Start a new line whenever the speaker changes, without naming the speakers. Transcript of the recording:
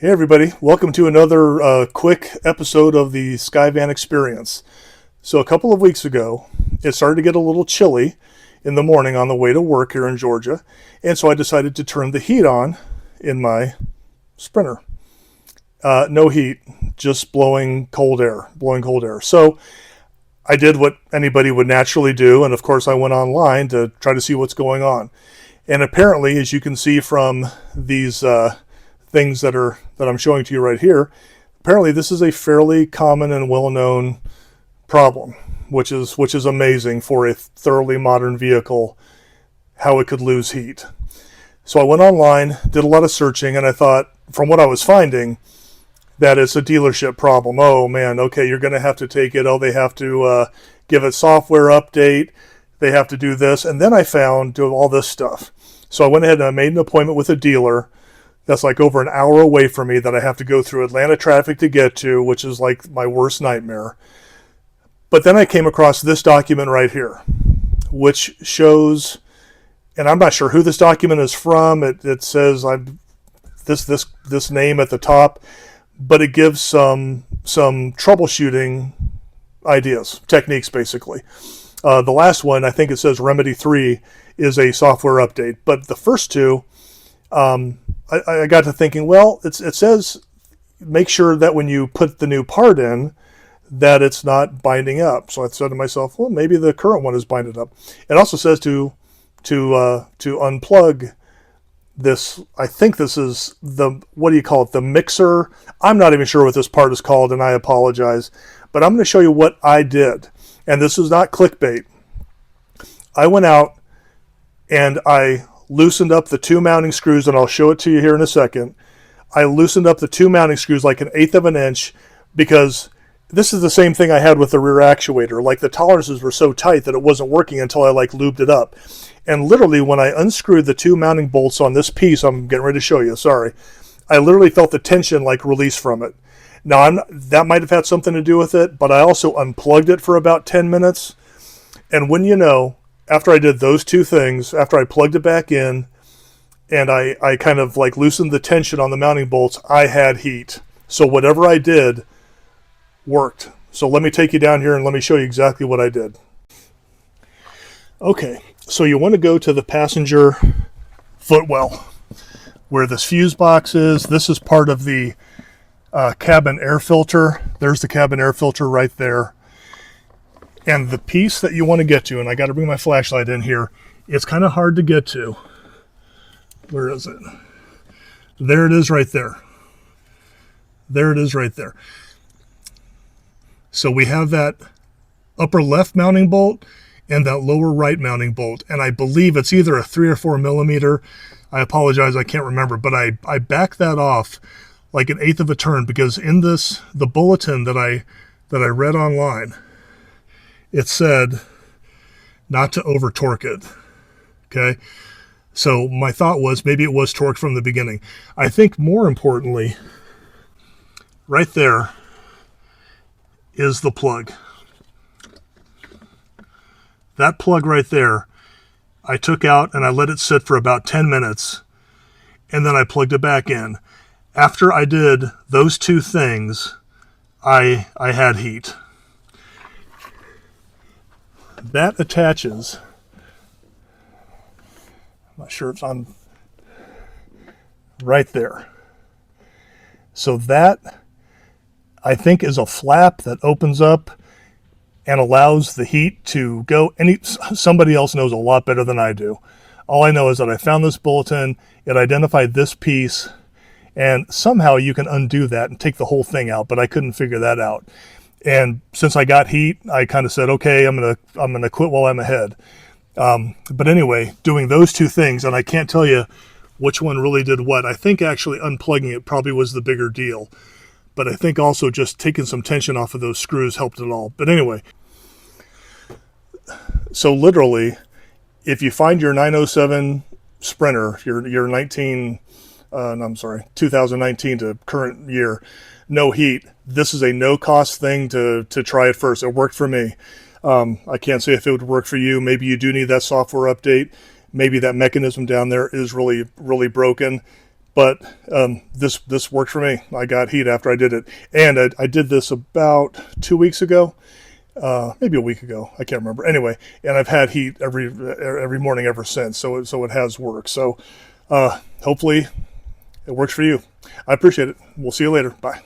Hey everybody, welcome to another quick episode of the Skyvan Experience. So a couple of weeks ago, it started to get a little chilly in the morning on the way to work here in Georgia, and so I decided to turn the heat on in my Sprinter. No heat, just blowing cold air. So I did what anybody would naturally do, and of course I went online to try to see what's going on. And apparently, as you can see from these things that I'm showing to you right here, apparently this is a fairly common and well-known problem, which is amazing for a thoroughly modern vehicle, how it could lose heat. So I went online, did a lot of searching, and I thought, from what I was finding, that it's a dealership problem. Oh man, okay, you're going to have to take it. Oh, they have to give it software update. They have to do this. And then I found all this stuff. So I went ahead and I made an appointment with a dealer that's like over an hour away from me that I have to go through Atlanta traffic to get to, which is like my worst nightmare. But then I came across this document right here, which shows, and I'm not sure who this document is from. It says this name at the top, but it gives some troubleshooting ideas, techniques basically. The last one, I think it says Remedy 3, is a software update. But the first two, I got to thinking, well, it says make sure that when you put the new part in, that it's not binding up. So I said to myself, well, maybe the current one is binded up. It also says to unplug this. I think this is the mixer. I'm not even sure what this part is called, and I apologize. But I'm going to show you what I did. And this is not clickbait. I went out and I loosened up the two mounting screws, and I'll show it to you here in a second. I loosened up the two mounting screws like 1/8 of an inch, because this is the same thing I had with the rear actuator. Like the tolerances were so tight that it wasn't working until I lubed it up. And literally when I unscrewed the two mounting bolts on this piece, I'm getting ready to show you, sorry, I literally felt the tension release from it. Now that might have had something to do with it, but I also unplugged it for about 10 minutes. And when you know, after I did those two things, after I plugged it back in and I kind of loosened the tension on the mounting bolts, I had heat. So whatever I did worked. So let me take you down here and let me show you exactly what I did. Okay, so you want to go to the passenger footwell where this fuse box is. This is part of the cabin air filter. There's the cabin air filter right there. And the piece that you want to get to, and I got to bring my flashlight in here, it's kind of hard to get to. Where is it? There it is right there. There it is right there. So we have that upper left mounting bolt and that lower right mounting bolt. And I believe it's either a 3 or 4 millimeter. I apologize, I can't remember. But I backed that off like 1/8 of a turn, because in the bulletin that I read online, it said not to over torque it. Okay. So my thought was maybe it was torqued from the beginning. I think more importantly, right there is the plug. That plug right there, I took out and I let it sit for about 10 minutes, and then I plugged it back in. After I did those two things, I had heat. That attaches, I'm not sure if it's on, right there. So that, I think, is a flap that opens up and allows the heat to go. Somebody else knows a lot better than I do. All I know is that I found this bulletin, it identified this piece, and somehow you can undo that and take the whole thing out, but I couldn't figure that out. And since I got heat, I kind of said, okay, I'm gonna quit while I'm ahead. But anyway, doing those two things, and I can't tell you which one really did what. I think actually unplugging it probably was the bigger deal. But I think also just taking some tension off of those screws helped it all. But anyway, so literally, if you find your 907 Sprinter, your 2019 to current year, no heat, this is a no-cost thing to try it first. It worked for me. I can't say if it would work for you. Maybe you do need that software update. Maybe that mechanism down there is really, really broken. But this worked for me. I got heat after I did it, and I did this about 2 weeks ago, maybe a week ago. I can't remember. Anyway, and I've had heat every morning ever since. So it has worked. So hopefully it works for you. I appreciate it. We'll see you later. Bye.